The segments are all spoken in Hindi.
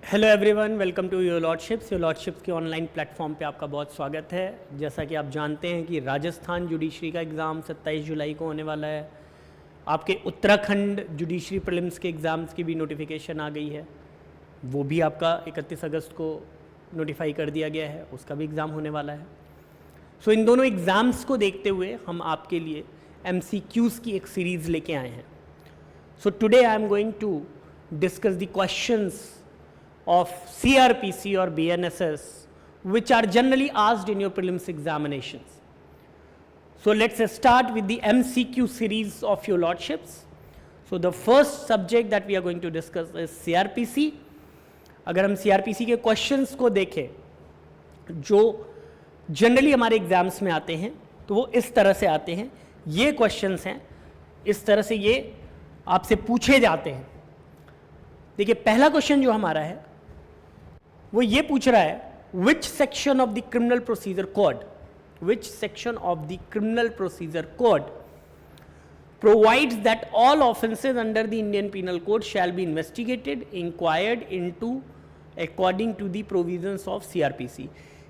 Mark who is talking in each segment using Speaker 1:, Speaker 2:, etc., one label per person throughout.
Speaker 1: Hello everyone, welcome to your lordships के ऑनलाइन प्लेटफॉर्म पे आपका बहुत स्वागत है। जैसा कि आप जानते हैं कि राजस्थान जुडिशरी का एग्ज़ाम 27 जुलाई को होने वाला है। आपके उत्तराखंड जुडिशरी प्रीलिम्स के एग्ज़ाम्स की भी नोटिफिकेशन आ गई है, वो भी आपका 31 अगस्त को नोटिफाई कर दिया गया है, उसका भी एग्ज़ाम होने वाला है। सो इन दोनों एग्ज़ाम्स को देखते हुए हम आपके लिए MCQs की एक सीरीज़ लेके आए हैं। So today I am going to discuss the questions of CRPC or BNSS which are generally asked in your prelims examinations. So let's start with the MCQ series of your lordships. So the first subject that we are going to discuss is CRPC. अगर हम CRPC के questions को देखें जो generally हमारे एग्जाम्स में आते हैं तो वो इस तरह से आते हैं। ये questions हैं, इस तरह से ये आपसे पूछे जाते हैं। देखिए पहला क्वेश्चन जो हमारा है वो ये पूछ रहा है which section of the criminal procedure code provides that all offences under the Indian penal code shall be investigated inquired into according to the provisions of CRPC।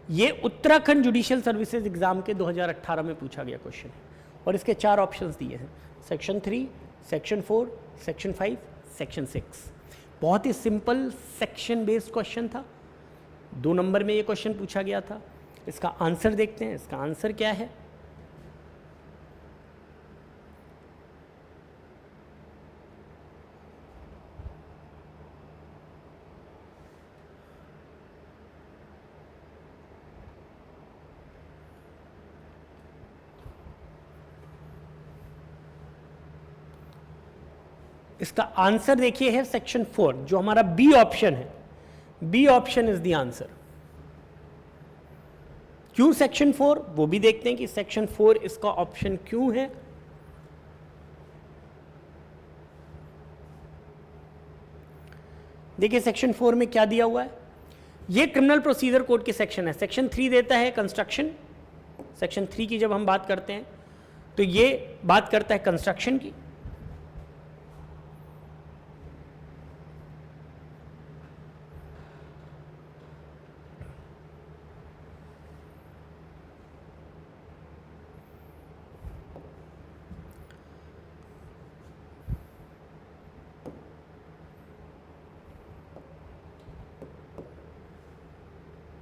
Speaker 1: ये उत्तराखंड जुडिशियल सर्विसेज एग्जाम के 2018 में पूछा गया क्वेश्चन है और इसके 4 ऑप्शंस दिए हैं, सेक्शन 3, सेक्शन 4, सेक्शन 5, सेक्शन 6। बहुत ही सिंपल सेक्शन बेस्ड क्वेश्चन था। 2 नंबर में ये क्वेश्चन पूछा गया था। इसका आंसर देखते हैं। इसका आंसर क्या है? इसका आंसर देखिए है सेक्शन 4, जो हमारा बी ऑप्शन है। B option is the answer. क्यों सेक्शन 4? वो भी देखते हैं कि सेक्शन 4 इसका ऑप्शन क्यों है। देखिए सेक्शन 4 में क्या दिया हुआ है। ये क्रिमिनल प्रोसीजर कोड के सेक्शन है। सेक्शन 3 देता है कंस्ट्रक्शन। सेक्शन 3 की जब हम बात करते हैं तो ये बात करता है कंस्ट्रक्शन की।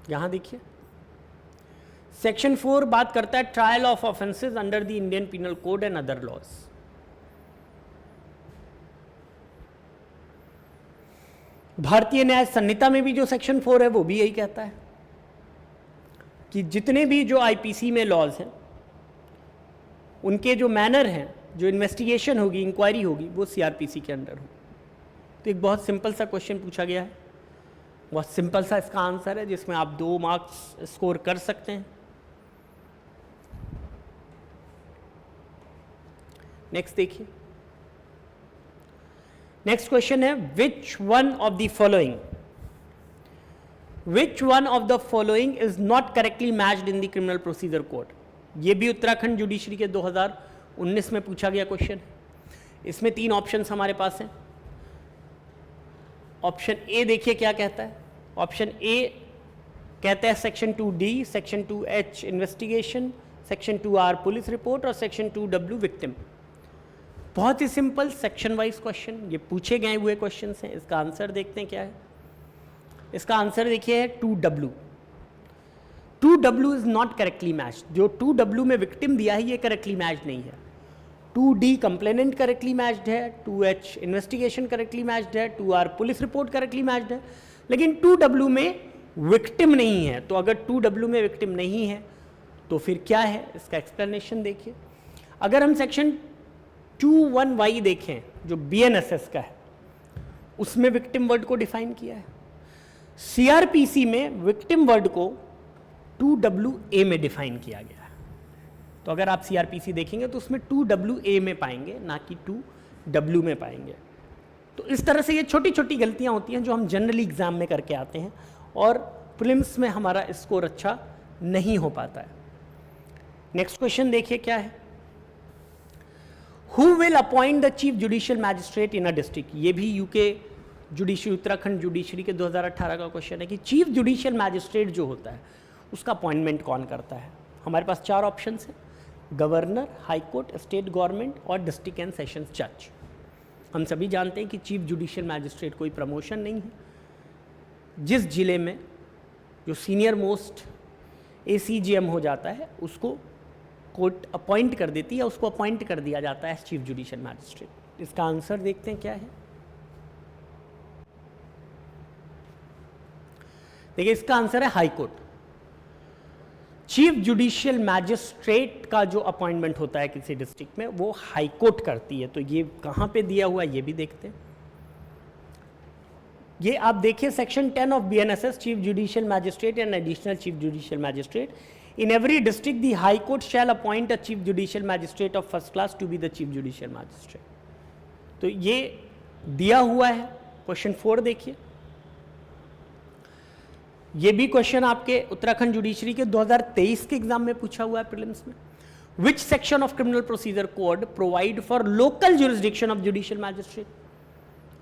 Speaker 1: यहां देखिए सेक्शन 4 बात करता है trial of offences under the Indian penal code and other laws. Bharatiya Nyaya संहिता में भी जो सेक्शन 4 है वो भी यही कहता है कि जितने भी जो IPC में लॉज हैं उनके जो मैनर हैं, जो इन्वेस्टिगेशन होगी, इंक्वायरी होगी, वो CRPC के अंडर होगी। तो एक बहुत सिंपल सा क्वेश्चन पूछा गया है, बहुत सिंपल सा इसका आंसर है जिसमें आप 2 मार्क्स स्कोर कर सकते हैं। नेक्स्ट देखिए, नेक्स्ट क्वेश्चन है which one of the following is not correctly matched in the criminal procedure code. ये भी उत्तराखंड जुडिशरी के 2019 में पूछा गया क्वेश्चन है। इसमें 3 ऑप्शंस हमारे पास हैं। ऑप्शन ए देखिए क्या कहता है। ऑप्शन ए कहता है section 2D, section 2H investigation, section 2R police report और सेक्शन 2W विक्टिम। बहुत ही सिंपल सेक्शन वाइज क्वेश्चन, ये पूछे गए हुए क्वेश्चन हैं। इसका आंसर देखते हैं क्या है। इसका आंसर देखिए है 2W। 2W is not correctly matched. जो 2W में विक्टिम दिया है ये करेक्टली मैच्ड नहीं है। 2D कंप्लेनेंट करेक्टली मैच्ड है, 2H इन्वेस्टिगेशन करेक्टली मैच्ड है, 2R police report correctly matched है, लेकिन 2W में विक्टिम नहीं है। तो अगर 2W में विक्टिम नहीं है तो फिर क्या है, इसका एक्सप्लेनेशन देखिए। अगर हम सेक्शन 21Y देखें जो BNSS का है, उसमें विक्टिम वर्ड को डिफाइन किया है। CRPC में विक्टिम वर्ड को 2WA में डिफाइन किया गया है। तो अगर आप CRPC देखेंगे तो उसमें 2WA में पाएंगे, ना कि 2W में पाएंगे। तो इस तरह से ये छोटी छोटी गलतियां होती हैं जो हम जनरली एग्जाम में करके आते हैं और प्रीलिम्स में हमारा स्कोर अच्छा नहीं हो पाता है। नेक्स्ट क्वेश्चन देखिए क्या है। Who will appoint the chief judicial magistrate in a district? ये भी यूके जुडिशरी, उत्तराखंड जुडिशरी के 2018 का क्वेश्चन है कि चीफ जुडिशियल मैजिस्ट्रेट जो होता है उसका अपॉइंटमेंट कौन करता है। हमारे पास 4 ऑप्शंस हैं, governor, high court, state government और डिस्ट्रिक्ट एंड सेशंस जज। हम सभी जानते हैं कि चीफ जुडिशियल मैजिस्ट्रेट कोई प्रमोशन नहीं है। जिस जिले में जो सीनियर मोस्ट ACGM हो जाता है उसको कोर्ट अपॉइंट कर देती है, उसको अपॉइंट कर दिया जाता है चीफ जुडिशियल मैजिस्ट्रेट। इसका आंसर देखते हैं क्या है। देखिए इसका आंसर है high court. Chief judicial magistrate का जो अपॉइंटमेंट होता है किसी डिस्ट्रिक्ट में वो हाई कोर्ट करती है। तो ये कहां पे दिया हुआ है ये भी देखते हैं। ये आप देखिए section 10 of BNSS, chief judicial magistrate and additional chief judicial magistrate in every district the high court shall appoint a chief judicial magistrate of first class to be the chief judicial magistrate. तो ये दिया हुआ है। क्वेश्चन 4 देखिए, ये भी क्वेश्चन आपके उत्तराखंड जुडिशरी के 2023 के एग्जाम में पूछा हुआ है प्रीलिम्स में। विच section of criminal procedure code provide for local jurisdiction of judicial magistrate.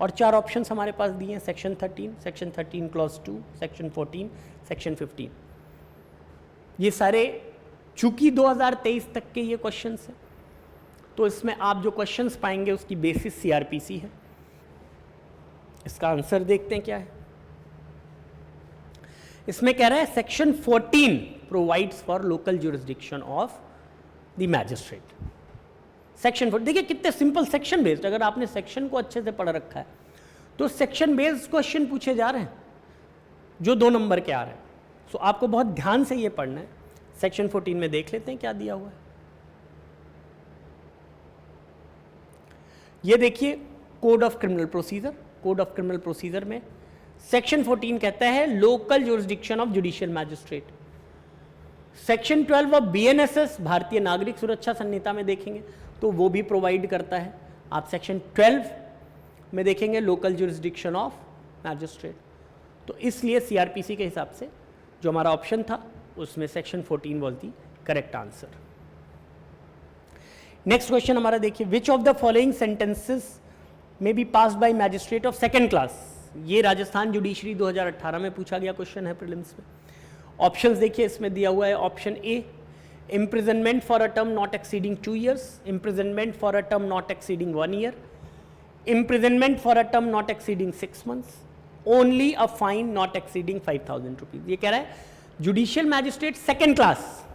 Speaker 1: और 4 ऑप्शंस हमारे पास दिए हैं, सेक्शन 13 क्लॉज 2, सेक्शन 14, सेक्शन 15। ये सारे चूंकि 2023 तक के ये क्वेश्चंस हैं तो इसमें आप जो क्वेश्चंस पाएंगे उसकी बेसिस CRPC है। इसका आंसर देखते हैं क्या है। इसमें कह रहा है section 14 provides for local jurisdiction of the magistrate. Section 4 देखिए कितने सिंपल, सेक्शन बेस्ड। अगर आपने सेक्शन को अच्छे से पढ़ रखा है तो सेक्शन बेस्ड क्वेश्चन पूछे जा रहे हैं जो 2 नंबर के आ रहे हैं। सो आपको बहुत ध्यान से ये पढ़ना है। सेक्शन 14 में देख लेते हैं क्या दिया हुआ है। ये देखिए code of criminal procedure. Code of criminal procedure में सेक्शन 14 कहता है local jurisdiction of judicial magistrate. Section 12 of BNSS, भारतीय नागरिक सुरक्षा संहिता में देखेंगे तो वो भी प्रोवाइड करता है। आप सेक्शन 12 में देखेंगे लोकल जुरिस्डिक्शन ऑफ मैजिस्ट्रेट। तो इसलिए CRPC के हिसाब से जो हमारा ऑप्शन था उसमें section 14 was the correct answer. Next question हमारा देखिए, which of the following sentences may be passed by magistrate of second class. ये राजस्थान जुडिशरी 2018 में पूछा गया क्वेश्चन है प्रीलिम्स में। ऑप्शंस देखिए इसमें दिया हुआ है। Option A, imprisonment for a term not exceeding 2 years, imprisonment for a term not exceeding 1 year, imprisonment for a term not exceeding 6 months, only a fine not exceeding 5,000 rupees। ये कह रहा है जुडिशियल मैजिस्ट्रेट सेकेंड क्लास,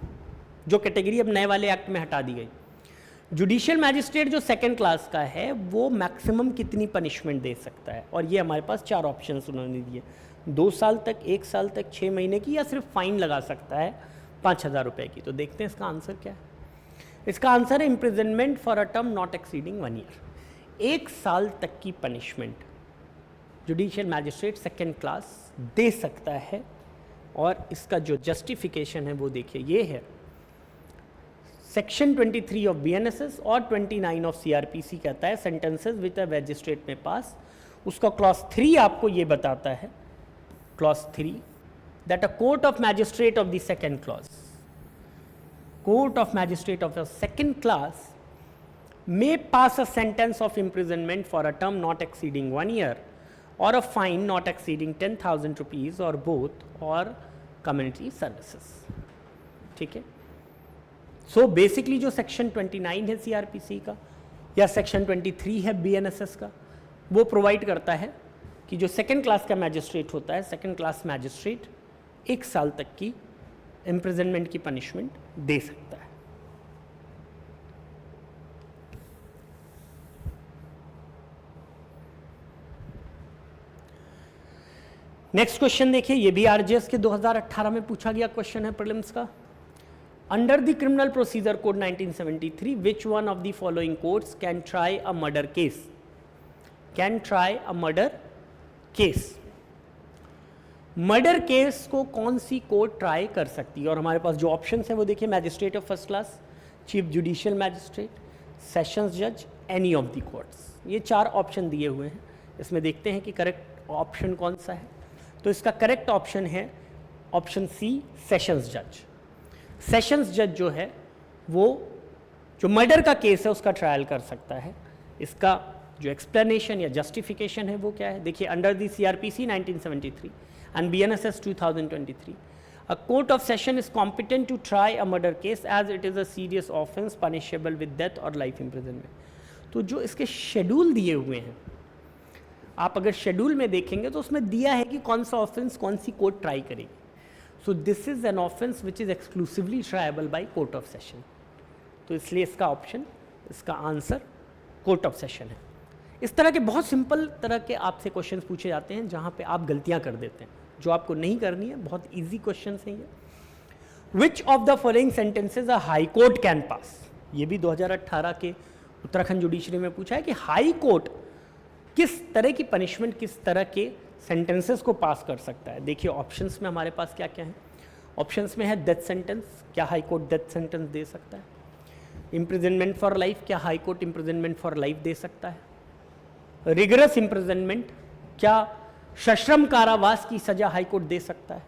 Speaker 1: जो कैटेगरी अब नए वाले एक्ट में हटा दी गई। जुडिशियल मैजिस्ट्रेट जो सेकेंड क्लास का है वो मैक्सिमम कितनी पनिशमेंट दे सकता है। और ये हमारे पास 4 ऑप्शंस उन्होंने दिए, 2 साल तक, 1 साल तक, 6 महीने की, या सिर्फ फाइन लगा सकता है 5,000 रुपये की। तो देखते हैं इसका आंसर क्या है। इसका आंसर है imprisonment for a term not exceeding 1 year. 1 साल तक की punishment judicial magistrate second class दे सकता है। और इसका जो जस्टिफिकेशन है वो देखिए ये है, सेक्शन 23 ऑफ BNSS और 29 ऑफ CRPC कहता है sentences with a magistrate may पास। उसका क्लॉज 3 आपको ये बताता है, clause 3, that a court of magistrate of the second class, court of magistrate of the second class may pass a sentence of imprisonment for a term not exceeding 1 year or a fine not exceeding 10,000 rupees or both or community services। ठीक है। सो बेसिकली जो सेक्शन 29 है CRPC का या सेक्शन 23 है BNSS का, वो प्रोवाइड करता है कि जो सेकेंड क्लास का मैजिस्ट्रेट होता है, सेकेंड क्लास मैजिस्ट्रेट 1 साल तक की इम्प्रिजनमेंट की पनिशमेंट दे सकता है। नेक्स्ट क्वेश्चन देखिए, ये भी RJS के 2018 में पूछा गया क्वेश्चन है प्रीलिम्स का। Under the criminal procedure code 1973, which one of the following courts can try a murder case, can try a murder case. Murder case को कौन सी कोर्ट ट्राई कर सकती है। और हमारे पास जो ऑप्शंस है वो देखिए, magistrate of first class, chief judicial magistrate, sessions जज, एनी ऑफ द कोर्ट्स। ये 4 ऑप्शन दिए हुए हैं। इसमें देखते हैं कि करेक्ट ऑप्शन कौन सा है। तो इसका करेक्ट ऑप्शन है ऑप्शन C, सेशंस जज। सेशंस जज जो है वो जो मर्डर का केस है उसका ट्रायल कर सकता है। इसका जो एक्सप्लेनेशन या जस्टिफिकेशन है वो क्या है? देखिए, under the CRPC 1973 and BNSS 2023, a court of session is competent to try a murder case as it is a serious offense punishable with death or life imprisonment. तो जो इसके शेड्यूल दिए हुए हैं, आप अगर शेड्यूल में देखेंगे तो उसमें दिया है कि कौन सा ऑफेंस कौन सी कोर्ट ट्राई करेगी. So this is an offence which is exclusively tribal by court of session. तो इसलिए इसका ऑप्शन, इसका आंसर कोर्ट ऑफ सेशन है. इस तरह के बहुत सिंपल तरह के आपसे क्वेश्चंस पूछे जाते हैं जहां पे आप गलतियां कर देते हैं, जो आपको नहीं करनी है. बहुत इजी क्वेश्चन है ये. विच of the following sentences a high court can pass? ये भी 2018 के उत्तराखंड जुडिशरी में पूछा है कि हाई कोर्ट किस तरह की पनिशमेंट, किस तरह के सेंटेंसेस को पास कर सकता है. देखिए ऑप्शंस में हमारे पास क्या क्या है. ऑप्शंस में है डेथ सेंटेंस, क्या हाई कोर्ट डेथ सेंटेंस दे सकता है. इम्प्रिजनमेंट फॉर लाइफ, क्या high court imprisonment for life दे सकता है. रिगरस इम्प्रिजनमेंट, क्या सश्रम कारावास की सजा हाई कोर्ट दे सकता है.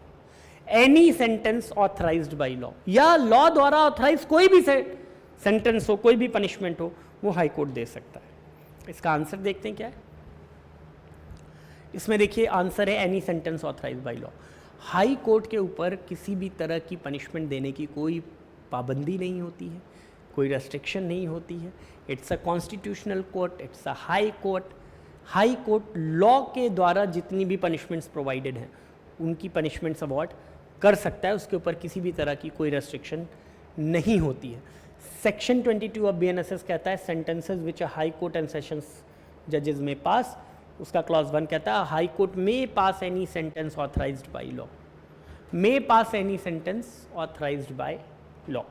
Speaker 1: Any sentence authorised by law, या लॉ द्वारा ऑथराइज कोई भी सेंटेंस हो, कोई भी पनिशमेंट हो, वो हाई कोर्ट दे सकता है. इसका आंसर देखते हैं क्या है. इसमें देखिए आंसर है any sentence authorise by law. High court के ऊपर किसी भी तरह की पनिशमेंट देने की कोई पाबंदी नहीं होती है, कोई रेस्ट्रिक्शन नहीं होती है. It's a constitutional court, it's a high court. High court law के द्वारा जितनी भी पनिशमेंट्स प्रोवाइडेड हैं उनकी पनिशमेंट्स अवॉर्ड कर सकता है. उसके ऊपर किसी भी तरह की कोई रेस्ट्रिक्शन नहीं होती है. सेक्शन 22 ऑफ BNSS कहता है sentences which a high court and sessions जजेस में पास. उसका क्लॉज 1 कहता है high court may pass any sentence authorised by law. May pass any sentence authorised by law.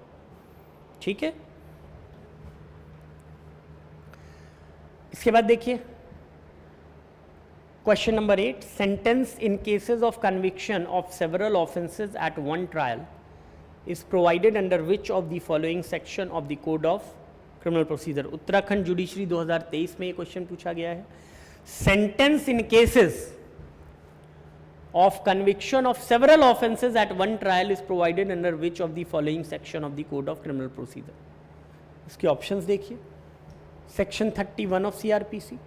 Speaker 1: ठीक है. इसके बाद देखिए question number 8, sentence in cases of conviction of several offences at one trial is provided under which of the following section of the code of criminal procedure. Uttarakhand judiciary 2023 में ये क्वेश्चन पूछा गया है. Sentence in cases of conviction of several offences at one trial is provided under which of the following section of the code of criminal procedure. इसके ऑप्शंस देखिए. Section 31 of CRPC,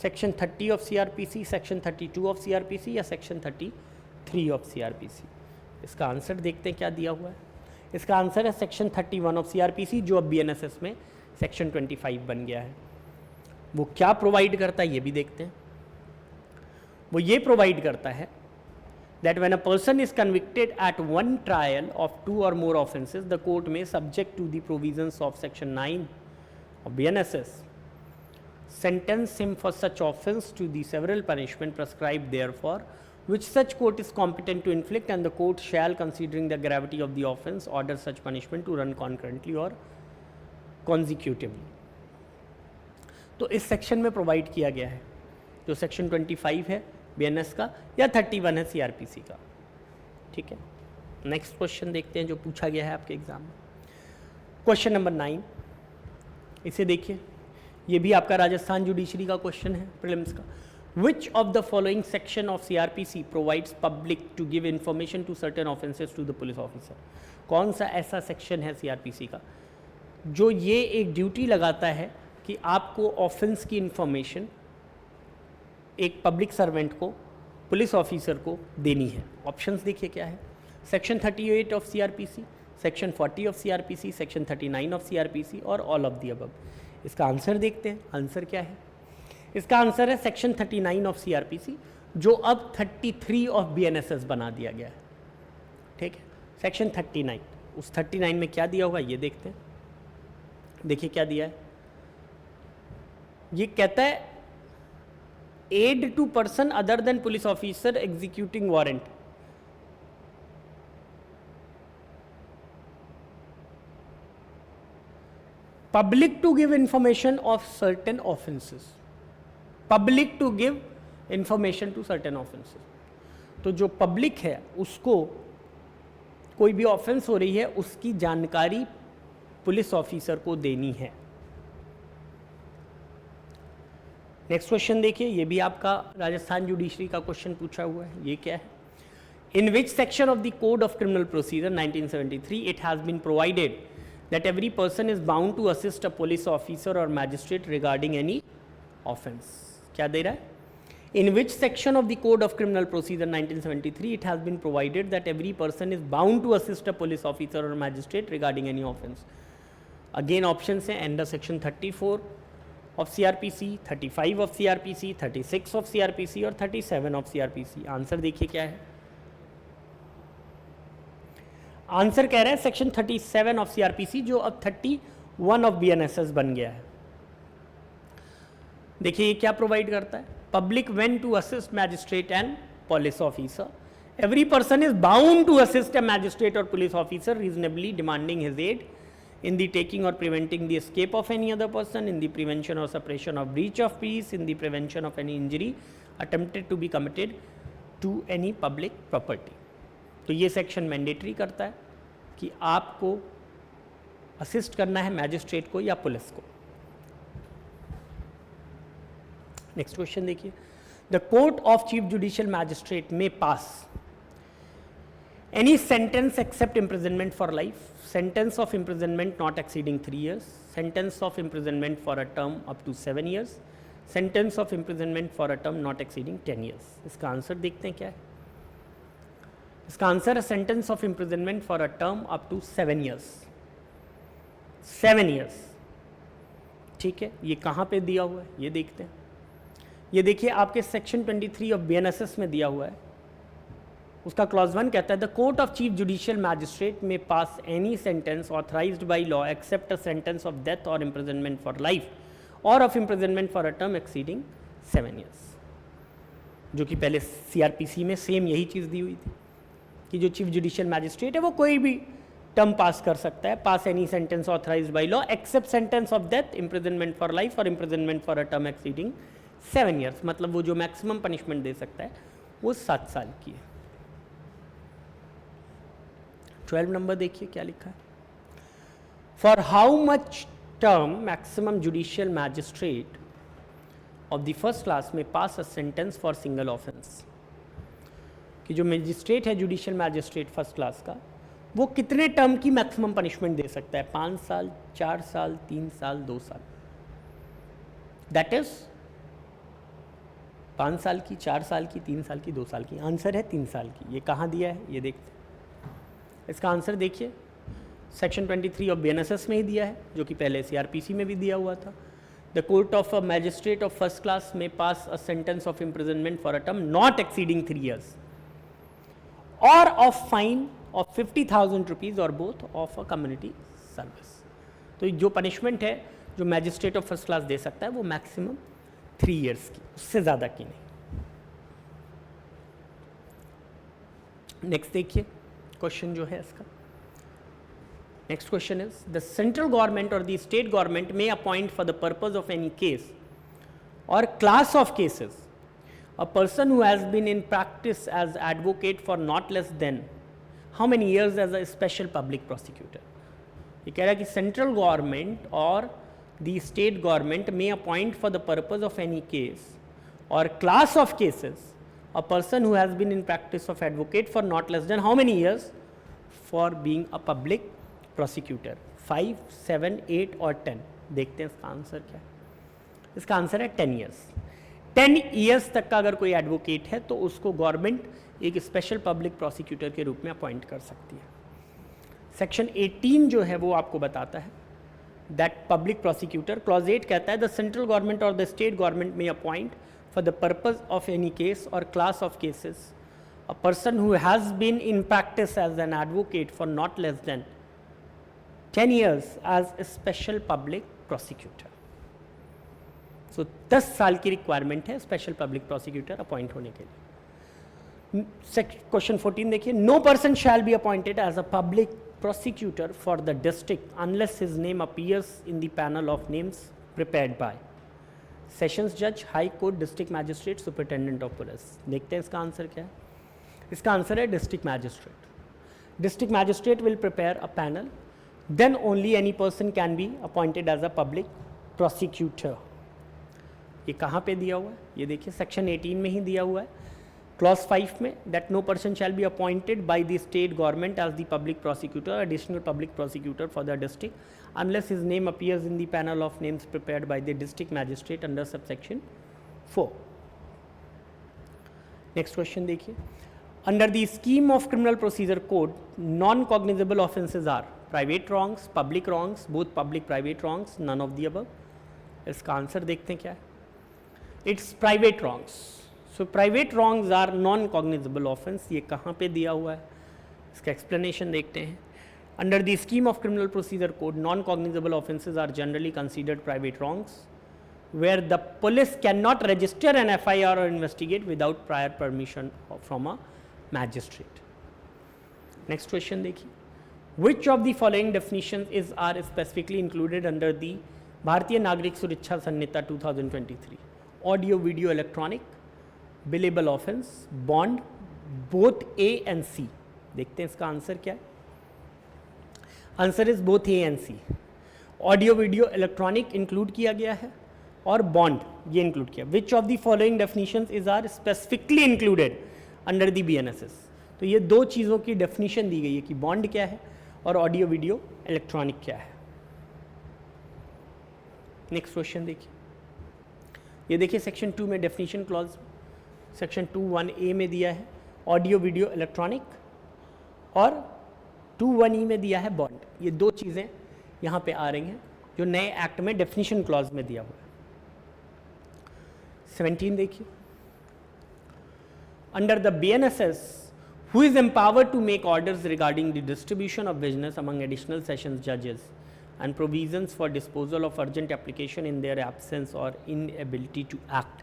Speaker 1: section 30 of CRPC, section 32 of CRPC या सेक्शन 33 ऑफ CRPC. इसका आंसर देखते हैं क्या दिया हुआ है. इसका आंसर है सेक्शन 31 ऑफ CRPC, जो अब BNSS में सेक्शन 25 बन गया है. वो क्या प्रोवाइड करता है ये भी देखते हैं. वो ये प्रोवाइड करता है that when a person is convicted at one trial of 2 or more offences, the court may, subject to the provisions of section 9 of BNSS, sentence him for such offence to the several punishment prescribed therefore, which such court is competent to inflict, and the court shall, considering the gravity of the offence, order such punishment to run concurrently or consecutively. तो इस सेक्शन में प्रोवाइड किया गया है, जो सेक्शन 25 है BNS का या 31 है CRPC का. ठीक है. नेक्स्ट क्वेश्चन देखते हैं जो पूछा गया है आपके एग्जाम में. क्वेश्चन नंबर 9, इसे देखिए. ये भी आपका राजस्थान जुडिशरी का क्वेश्चन है प्रीलिम्स का. Which of the following section of CRPC provides public to give information to certain offences to the police officer? कौन सा ऐसा सेक्शन है CRPC का जो ये एक ड्यूटी लगाता है कि आपको ऑफेंस की इंफॉर्मेशन एक पब्लिक सर्वेंट को, पुलिस ऑफिसर को देनी है. ऑप्शंस देखिए क्या है. Section 38 of CRPC, section 40 of CRPC, section 39 of CRPC और ऑल ऑफ द अबव. इसका आंसर देखते हैं. आंसर क्या है. इसका आंसर है सेक्शन 39 ऑफ CRPC, जो अब 33 ऑफ BNSS बना दिया गया है. ठीक है. सेक्शन 39, उस 39 में क्या दिया हुआ है ये देखते हैं. देखिए क्या दिया है. ये कहता है aid to person other than police officer executing warrant. Public to give information of certain offences. Public to give information to certain offences. तो जो पब्लिक है उसको कोई भी ऑफेंस हो रही है उसकी जानकारी पुलिस ऑफिसर को देनी है. नेक्स्ट क्वेश्चन देखिए. ये भी आपका राजस्थान जुडिशरी का क्वेश्चन पूछा हुआ है. ये क्या है. In which section of the code of criminal procedure 1973 it has been provided that every person is bound to assist a police officer or magistrate regarding any offence. क्या दे रहा है? In which section of the Code of Criminal Procedure 1973 it has been provided that every person is bound to assist a police officer or magistrate regarding any offence. Again options हैं under section 34 of CRPC, 35 of CRPC, 36 of CRPC और 37 of CRPC. आंसर देखिए क्या है? आंसर कह रहा है सेक्शन 37 ऑफ CRPC जो अब 31 ऑफ BNSS बन गया है। देखिए ये क्या प्रोवाइड करता है? Public when to assist magistrate and police officer. Every person is bound to assist a magistrate or police officer reasonably demanding his aid in the taking or preventing the escape of any other person, in the prevention or suppression of breach of peace, in the prevention of any injury attempted to be committed to any public property. तो ये सेक्शन मैंडेटरी करता है कि आपको असिस्ट करना है मैजिस्ट्रेट को या पुलिस को। नेक्स्ट क्वेश्चन देखिए, the court of chief judicial magistrate may pass any sentence except imprisonment for life, sentence of imprisonment not exceeding 3 years, sentence of imprisonment for a term up to 7 years, sentence of imprisonment for a term not exceeding 10 years। इसका आंसर देखते हैं क्या है? इसका आंसर है sentence of imprisonment for a term up to 7 years। 7 years, ठीक है। ये कहाँ पे दिया हुआ है ये देखते हैं। ये देखिए आपके सेक्शन 23 ऑफ BNSS में दिया हुआ है, उसका क्लॉज 1 कहता है the court of chief judicial magistrate may pass any sentence authorised by law except a sentence of death or imprisonment for life or of imprisonment for a term exceeding 7 years, जो कि पहले CRPC में सेम यही चीज़ दी हुई थी कि जो चीफ जुडिशियल मैजिस्ट्रेट है वो कोई भी टर्म पास कर सकता है, pass any sentence authorised by law except sentence of death, imprisonment for life or imprisonment for a term exceeding 7 years। मतलब वो जो मैक्सिमम पनिशमेंट दे सकता है वो 7 साल की है। 12 नंबर देखिए क्या लिखा है, for how much term maximum judicial magistrate of the first class may pass a sentence for single offence, कि जो मैजिस्ट्रेट है जुडिशियल मैजिस्ट्रेट फर्स्ट क्लास का वो कितने टर्म की मैक्सिमम पनिशमेंट दे सकता है? 5 साल, 4 साल, 3 साल, 2 साल। दैट इज 5 साल की, 4 साल की, 3 साल की, 2 साल की। आंसर है 3 साल की। ये कहाँ दिया है ये देखते हैं। इसका आंसर देखिए सेक्शन 23 ऑफ BNSS में ही दिया है, जो कि पहले CRPC में भी दिया हुआ था। The court of a magistrate of first class may pass a sentence of imprisonment for a term not exceeding 3 years or of fine of 50,000 rupees or both of a community service. तो जो पनिशमेंट है जो मैजिस्ट्रेट ऑफ फर्स्ट क्लास दे सकता है वो मैक्सिमम 3 years की, उससे ज़्यादा की नहीं। नेक्स्ट देखिए क्वेश्चन जो है इसका, next question is the central government or the state government may appoint for the purpose of any case or class of cases a person who has been in practice as advocate for not less than how many years as a special public prosecutor। ये कह रहा है कि central government or the state government may appoint for the purpose of any case or class of cases a person who has been in practice of advocate for not less than how many years for being a public prosecutor? 5, 7, 8 और 10। देखते हैं इसका आंसर क्या है। इसका आंसर है 10 years। 10 years तक का अगर कोई एडवोकेट है तो उसको गवर्नमेंट एक स्पेशल पब्लिक प्रोसिक्यूटर के रूप में अपॉइंट कर सकती है। सेक्शन 18 जो है वो आपको बताता है दैट पब्लिक प्रोसिक्यूटर, क्लॉज 8 कहता है the central government or the state government may appoint for the purpose of any case or class of cases a person who has been in practice as an advocate for not less than 10 years as a special public prosecutor. So 10 साल की रिक्वायरमेंट है स्पेशल पब्लिक प्रोसिक्यूटर अपॉइंट होने के लिए। क्वेश्चन 14 देखिए, no person shall be appointed as a public prosecutor for the district unless his name appears in the panel of names prepared by sessions जज, high court, district magistrate, superintendent of police. देखते हैं इसका आंसर क्या है। इसका आंसर है district magistrate. District magistrate will prepare a panel, then only any person can be appointed as a public prosecutor. ये कहाँ पे दिया हुआ है ये देखिए सेक्शन 18 में ही दिया हुआ है। क्लॉज 5 में that no person shall be appointed by the state government as the public prosecutor, additional public prosecutor for the district unless his name appears in the panel of names prepared by the district magistrate under subsection 4. Next question देखिए. Under the scheme of criminal procedure code non cognizable offences are private wrongs, public wrongs, both public private wrongs, none of the above. इसका आंसर देखते हैं क्या है. It's private wrongs. So private wrongs are non cognizable offence. ये कहाँ पे दिया हुआ है, इसका एक्सप्लेनेशन देखते हैं. Under the scheme of criminal procedure code non cognizable offences are generally considered private wrongs where the police cannot register an FIR or investigate without prior permission from a magistrate. Next question देखिए. Which of the following definitions are specifically included under the भारतीय नागरिक सुरक्षा संहिता 2023? Audio, video, electronic, billable offense, bond, both A and C. देखते हैं इसका आंसर क्या है. Answer is both A and C. Audio video electronic include किया गया है और बॉन्ड ये इंक्लूड किया. Which of the following definitions is are specifically included under the BNSS? तो ये दो चीज़ों की डेफिनेशन दी गई है कि बॉन्ड क्या है और ऑडियो वीडियो इलेक्ट्रॉनिक क्या है. नेक्स्ट क्वेश्चन देखिए. ये देखिए सेक्शन 2 में डेफिनेशन क्लॉज सेक्शन 2(1)A में दिया है ऑडियो वीडियो इलेक्ट्रॉनिक और 2(1)E में दिया है बॉन्ड. ये दो चीज़ें यहाँ पे आ रही हैं जो नए एक्ट में डेफिनेशन क्लॉज में दिया हुआ है. 17 देखिए. Under the BNSS who is empowered to make orders regarding the distribution of business among additional sessions judges and provisions for disposal of urgent application in their absence or inability to act.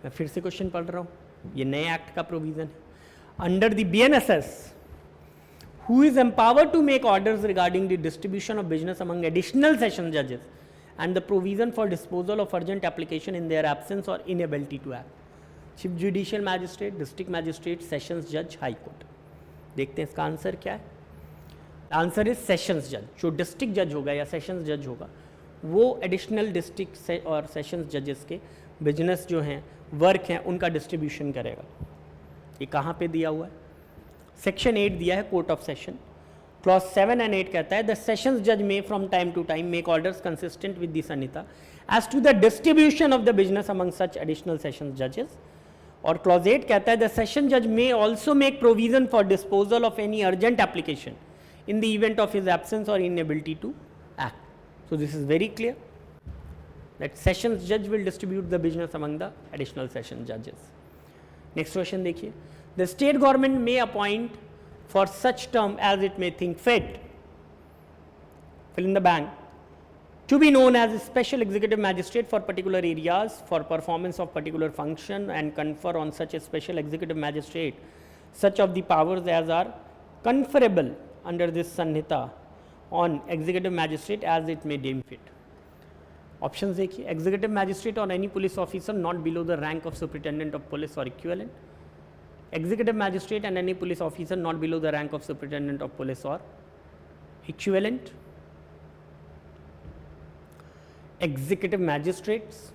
Speaker 1: मैं फिर से क्वेश्चन पढ़ रहा हूँ, ये नए एक्ट का प्रोविजन है. Under the BNSS who is empowered to make orders regarding the distribution of business among additional session judges and the provision for disposal of urgent application in their absence or inability to act. Chief Judicial Magistrate, District Magistrate, Sessions Judge, High Court. देखते हैं इसका आंसर क्या है. आंसर इज सेशंस जज. जो डिस्ट्रिक्ट जज होगा या सेशंस जज होगा वो एडिशनल डिस्ट्रिक्ट और सेशंस जजेस के बिजनेस जो हैं वर्क हैं उनका डिस्ट्रीब्यूशन करेगा. ये कहाँ पे दिया हुआ है? सेक्शन 8 दिया है court of session. Clause 7 and 8 कहता है द सेशंस जज may from time to time make orders consistent with the संहिता as to the distribution of the business among such additional sessions जजेस. और क्लॉज 8 कहता है द सेशन जज may also make provision for disposal of any urgent application in the event of his absence or inability to act. So this is very clear that sessions judge will distribute the business among the additional session judges. Next question देखिए. The state government may appoint for such term as it may think fit, fill in the blank, to be known as a special executive magistrate for particular areas for performance of particular function and confer on such a special executive magistrate such of the powers as are conferable under this Sanhita on executive magistrate as it may deem fit. Options देखिए. Executive magistrate or any police officer not below the rank of superintendent of police or equivalent. Executive magistrate and any police officer not below the rank of superintendent of police or equivalent. Executive magistrates.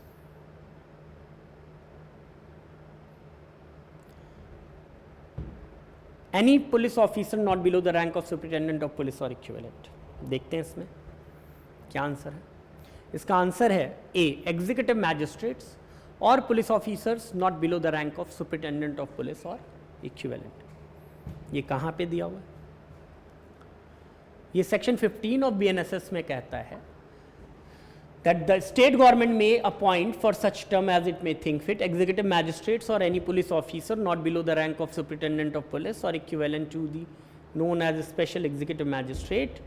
Speaker 1: Any police officer not below the rank of superintendent of police or equivalent. देखते हैं इसमें क्या आंसर है. इसका आंसर है ए एग्जीक्यूटिव मैजिस्ट्रेट्स और police officers not below the rank of superintendent of police और इक्विवेलेंट. ये कहाँ पे दिया हुआ है? ये सेक्शन 15 ऑफ BNSS में कहता है that the state government may appoint for such term as it may think fit executive magistrates or any police officer not below the rank of superintendent of police or equivalent to the known as a special executive magistrate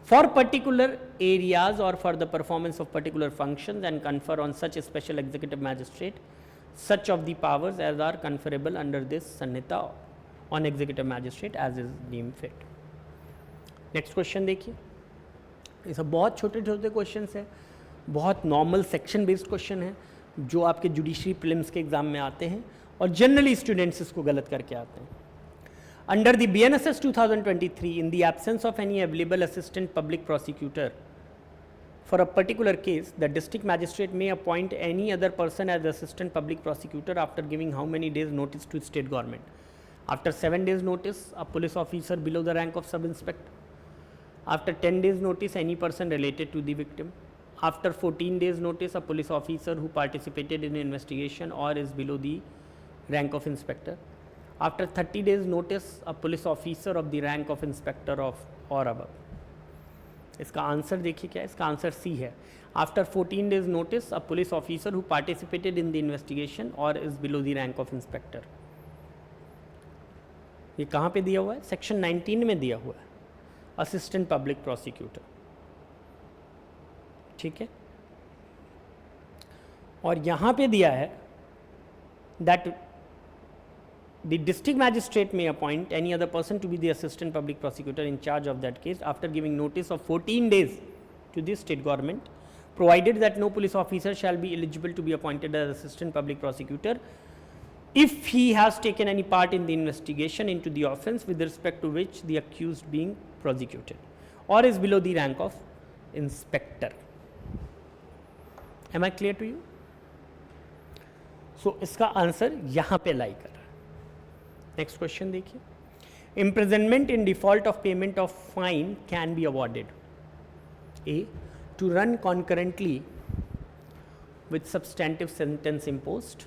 Speaker 1: for particular areas or for the performance of particular functions and confer on such a special executive magistrate such of the powers as are conferable under this Sanhita on executive magistrate as is deemed fit. Next question देखिए. ये सब बहुत छोटे छोटे क्वेश्चंस हैं, बहुत नॉर्मल सेक्शन बेस्ड क्वेश्चन है जो आपके जुडिशरी प्रीलिम्स के एग्जाम में आते हैं और जनरली स्टूडेंट्स इसको गलत करके आते हैं. Under the BNSS 2023 in the absence of any available assistant public prosecutor For a particular case, the district magistrate may appoint any other person as assistant public prosecutor after giving how many days notice to state government? After 7 days notice, a police officer below the rank of sub-inspector. After 10 days notice, any person related to the victim. After 14 days notice, a police officer who participated in investigation or is below the rank of inspector. After 30 days notice, a police officer of the rank of inspector of or above. इसका आंसर देखिए क्या है, इसका आंसर सी है. After 14 days notice, a police officer who participated in the investigation or is below the rank of inspector. ये कहाँ पे दिया हुआ है? सेक्शन 19 में दिया हुआ है, असिस्टेंट पब्लिक प्रोसिक्यूटर. ठीक है. और यहाँ पे दिया है that the district magistrate may appoint any other person to be the assistant public prosecutor in charge of that case after giving notice of 14 days to the state government, provided that no police officer shall be eligible to be appointed as assistant public prosecutor if he has taken any part in the investigation into the offence with respect to which the accused being prosecuted or is below the rank of inspector. Am I clear to you? So इसका आंसर यहाँ पे लाई कर. नेक्स्ट क्वेश्चन देखिए. imprisonment in default of payment of fine can be awarded. A. To run concurrently with substantive sentence imposed.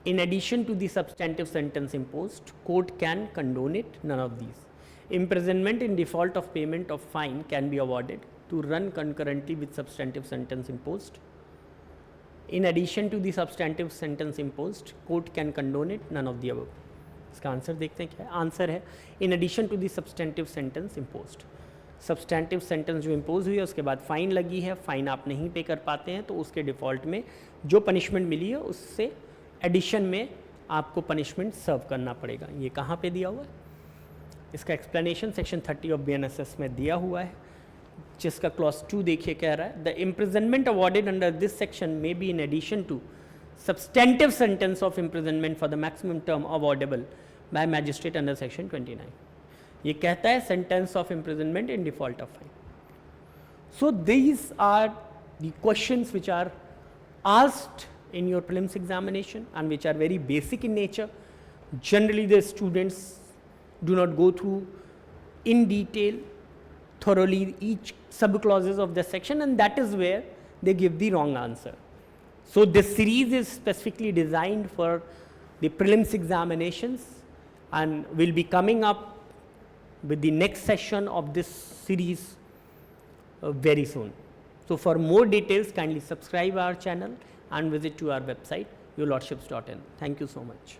Speaker 1: In addition to the substantive sentence imposed, court can condone it. None of these. Imprisonment in default of payment of fine can be awarded to run concurrently with substantive sentence imposed. In addition to the substantive sentence imposed, court can condone it. None of the above. इसका आंसर देखते हैं क्या है. आंसर है in addition to the substantive sentence imposed. Substantive sentence जो इम्पोज हुई है उसके बाद फाइन लगी है, फाइन आप नहीं पे कर पाते हैं तो उसके डिफ़ॉल्ट में जो पनिशमेंट मिली है उससे एडिशन में आपको पनिशमेंट सर्व करना पड़ेगा. ये कहाँ पे दिया हुआ है? इसका एक्सप्लेनेशन सेक्शन 30 ऑफ BNSS में दिया हुआ है, जिसका क्लॉज 2 देखिए कह रहा है the imprisonment awarded under this section may be in addition to substantive sentence of imprisonment for the maximum term awardable by magistrate under section 29. ये कहता है sentence of imprisonment in default of fine. So these are the questions which are asked in your prelims examination and which are very basic in nature. Generally the students do not go through in detail thoroughly each sub clauses of the section, and that is where they give the wrong answer. So this series is specifically designed for the prelims examinations and will be coming up with the next session of this series very soon. So for more details kindly subscribe our channel and visit to our website yourlordships.in. Thank you so much.